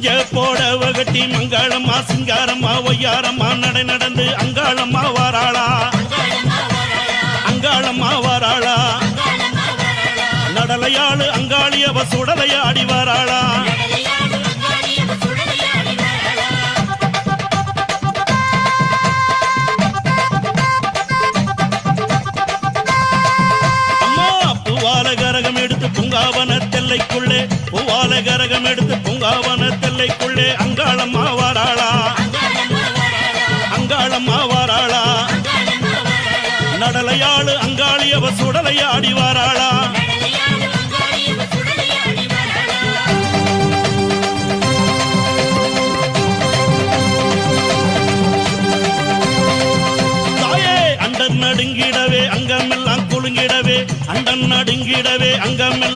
மஞ்ச போடவ கட்டி மங்களம்மா சிங்காரம்மா ஒய்யாரம்மா நடை நடந்து அங்காளம்மா வாராளா அங்காளம்மா வாராளா நடலையாளு அங்காளியவ சுடலையாடி வாராளா கரகம் எடுத்து பூங்காவன தெல்லைக்குள்ளே பூவால கரகம் எடுத்து பூங்காவன தெல்லைக்குள்ளே அங்காளம்மா வாராளா அங்காளம்மா வாராளா நடலையாளு அங்காளியவ சுடலையாடி வாராளா தாயே அண்டன் நடுங்கிடவே அங்கமெல்லாம் குலுங்கிடவே அண்டன் நடுங்கிடவே அங்கமெல்லாம்